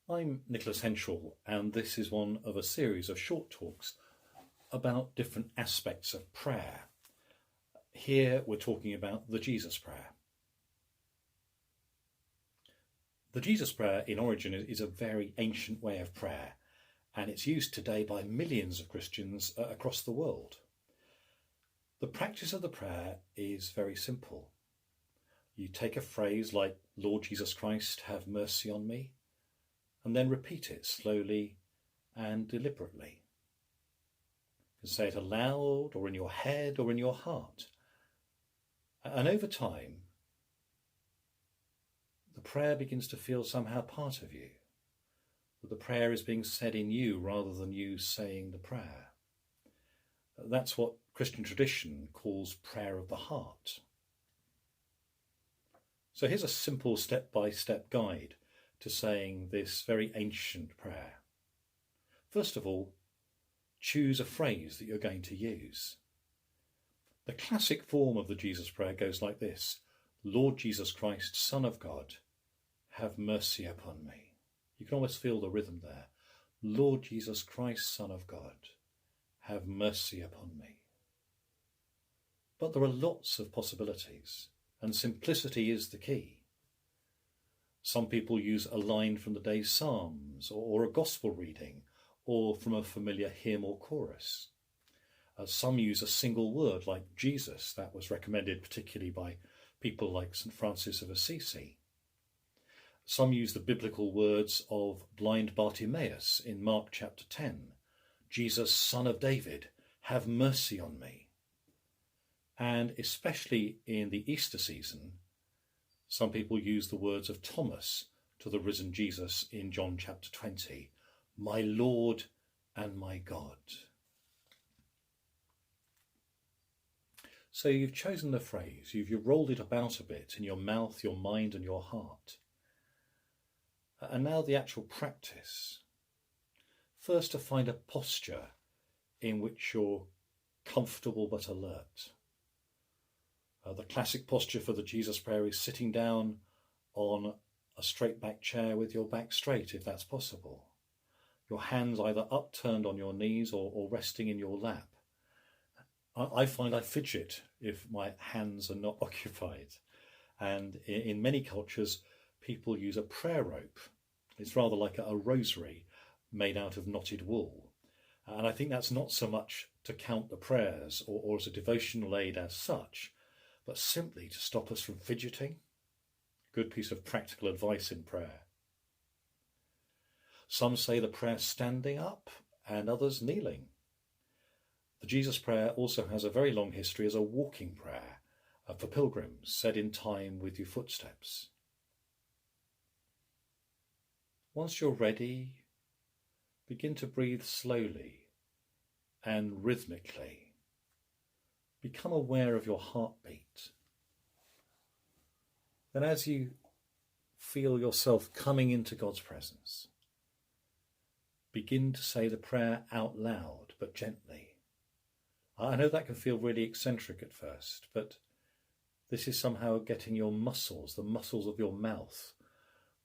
I'm Nicholas Henshall, and this is one of a series of short talks about different aspects of prayer. Here we're talking about the Jesus Prayer. The Jesus Prayer in origin is a very ancient way of prayer, and it's used today by millions of Christians across the world. The practice of the prayer is very simple. You take a phrase like, "Lord Jesus Christ, have mercy on me," and then repeat it slowly and deliberately. You can say it aloud or in your head or in your heart. And over time, the prayer begins to feel somehow part of you, that the prayer is being said in you rather than you saying the prayer. That's what Christian tradition calls prayer of the heart. So here's a simple step-by-step guide to saying this very ancient prayer. First of all, choose a phrase that you're going to use. The classic form of the Jesus Prayer goes like this: "Lord Jesus Christ, Son of God, have mercy upon me." You can almost feel the rhythm there. "Lord Jesus Christ, Son of God, have mercy upon me." But there are lots of possibilities, and simplicity is the key. Some people use a line from the day's Psalms, or a gospel reading, or from a familiar hymn or chorus. Some use a single word like Jesus. That was recommended particularly by people like St. Francis of Assisi. Some use the biblical words of blind Bartimaeus in Mark chapter 10. "Jesus, Son of David, have mercy on me." And especially in the Easter season, some people use the words of Thomas to the risen Jesus in John chapter 20, "My Lord and my God." So you've chosen the phrase, you've rolled it about a bit in your mouth, your mind and your heart. And now the actual practice. First, to find a posture in which you're comfortable but alert. The classic posture for the Jesus Prayer is sitting down on a straight back chair with your back straight, if that's possible. Your hands either upturned on your knees or resting in your lap. I find I fidget if my hands are not occupied. And in many cultures, people use a prayer rope. It's rather like a rosary made out of knotted wool. And I think that's not so much to count the prayers or as a devotional aid as such, but simply to stop us from fidgeting. Good piece of practical advice in prayer. Some say the prayer standing up and others kneeling. The Jesus Prayer also has a very long history as a walking prayer for pilgrims, said in time with your footsteps. Once you're ready, begin to breathe slowly and rhythmically. Become aware of your heartbeat. Then as you feel yourself coming into God's presence, begin to say the prayer out loud but gently. I know that can feel really eccentric at first, but this is somehow getting your muscles, the muscles of your mouth,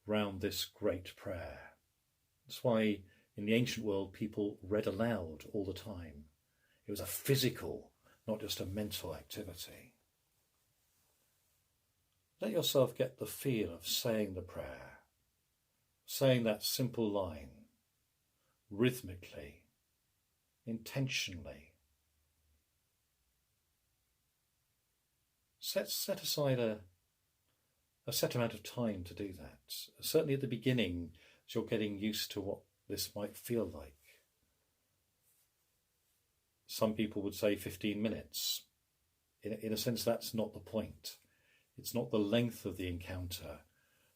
round this great prayer. That's why in the ancient world people read aloud all the time. It was a physical, not just a mental activity. Let yourself get the feel of saying the prayer, saying that simple line, rhythmically, intentionally. Set aside a set amount of time to do that. Certainly at the beginning, as you're getting used to what this might feel like. Some people would say 15 minutes. In a sense, that's not the point. It's not the length of the encounter,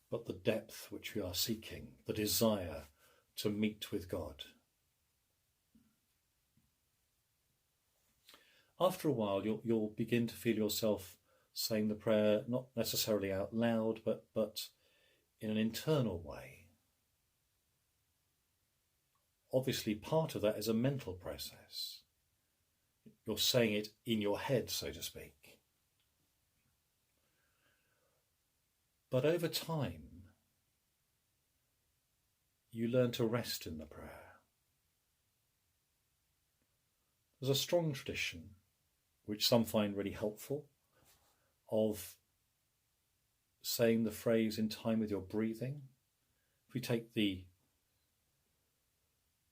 but the depth which we are seeking, the desire to meet with God. After a while, you'll begin to feel yourself saying the prayer, not necessarily out loud, but in an internal way. Obviously, part of that is a mental process. You're saying it in your head, so to speak. But over time, you learn to rest in the prayer. There's a strong tradition, which some find really helpful, of saying the phrase in time with your breathing. If we take the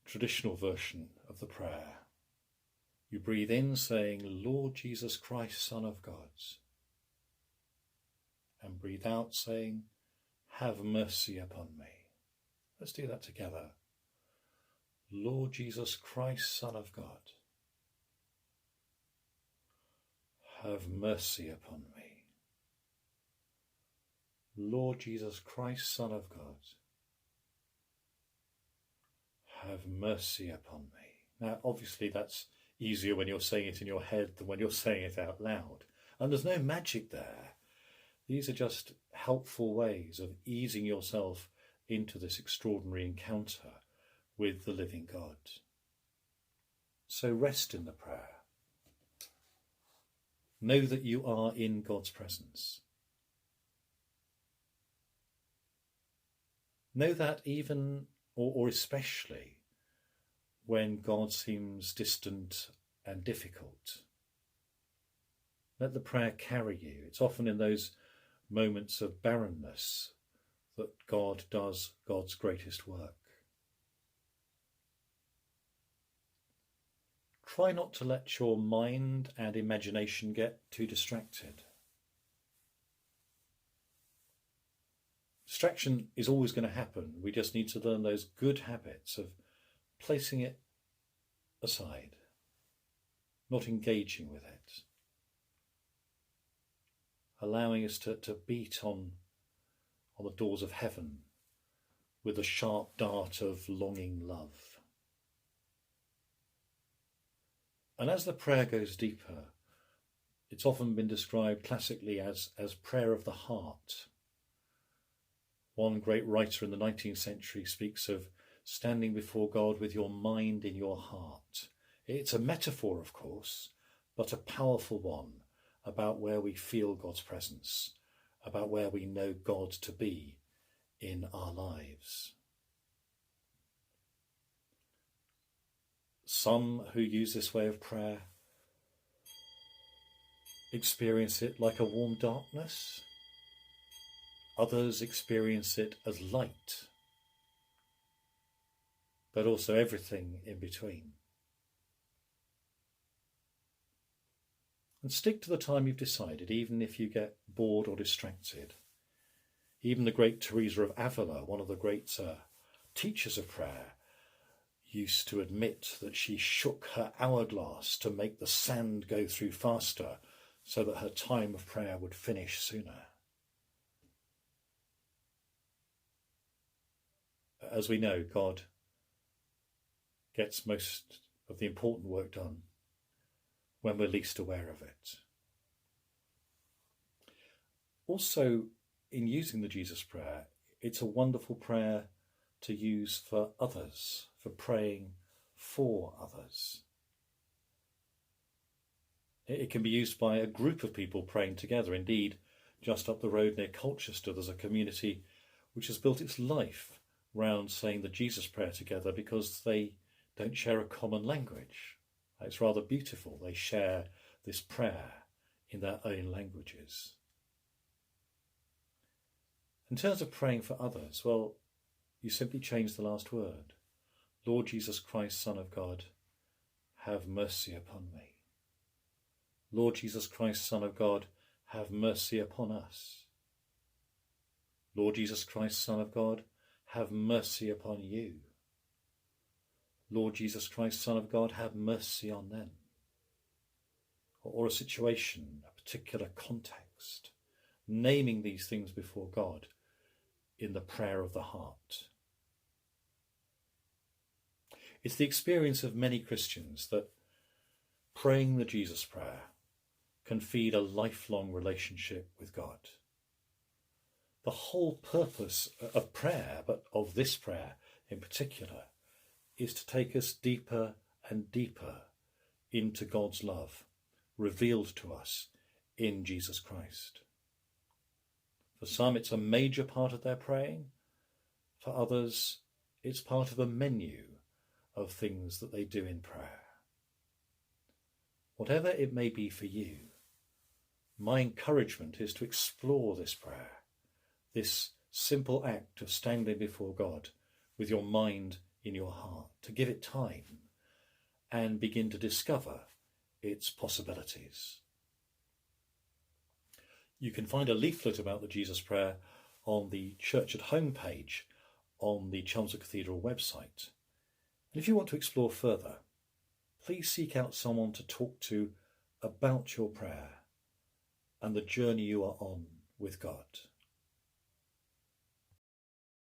traditional version of the prayer, you breathe in saying, Lord Jesus Christ, Son of God, and breathe out saying, have mercy upon me. Let's do that together. Lord Jesus Christ, Son of God, have mercy upon me. Lord Jesus Christ, Son of God, have mercy upon me. Now, obviously, that's easier when you're saying it in your head than when you're saying it out loud. And there's no magic there. These are just helpful ways of easing yourself into this extraordinary encounter with the living God. So rest in the prayer. Know that you are in God's presence. Know that even, or especially, when God seems distant and difficult. Let the prayer carry you. It's often in those moments of barrenness that God does God's greatest work. Try not to let your mind and imagination get too distracted. Distraction is always going to happen. We just need to learn those good habits of placing it aside, not engaging with it, allowing us to beat on the doors of heaven with a sharp dart of longing love. And as the prayer goes deeper, it's often been described classically as prayer of the heart. One great writer in the 19th century speaks of standing before God with your mind in your heart. It's a metaphor, of course, but a powerful one about where we feel God's presence, about where we know God to be in our lives. Some who use this way of prayer experience it like a warm darkness. Others experience it as light, but also everything in between. And stick to the time you've decided, even if you get bored or distracted. Even the great Teresa of Avila, one of the great teachers of prayer, used to admit that she shook her hourglass to make the sand go through faster so that her time of prayer would finish sooner. As we know, God gets most of the important work done when we're least aware of it. Also, in using the Jesus prayer, it's a wonderful prayer to use for others, for praying for others. It can be used by a group of people praying together. Indeed, just up the road near Colchester, there's a community which has built its life round saying the Jesus prayer together because they don't share a common language. It's rather beautiful. They share this prayer in their own languages. In terms of praying for others, well, you simply change the last word. Lord Jesus Christ, Son of God, have mercy upon me. Lord Jesus Christ, Son of God, have mercy upon us. Lord Jesus Christ, Son of God, have mercy upon you. Lord Jesus Christ, Son of God, have mercy on them. Or a situation, a particular context, naming these things before God in the prayer of the heart. It's the experience of many Christians that praying the Jesus prayer can feed a lifelong relationship with God. The whole purpose of prayer, but of this prayer in particular, is to take us deeper and deeper into God's love, revealed to us in Jesus Christ. For some, it's a major part of their praying. For others, It's part of a menu of things that they do in prayer. Whatever it may be for you, my encouragement is to explore this prayer, this simple act of standing before God with your mind in your heart, to give it time and begin to discover its possibilities. You can find a leaflet about the Jesus Prayer on the Church at Home page on the Chelmsford Cathedral website. And if you want to explore further, please seek out someone to talk to about your prayer and the journey you are on with God.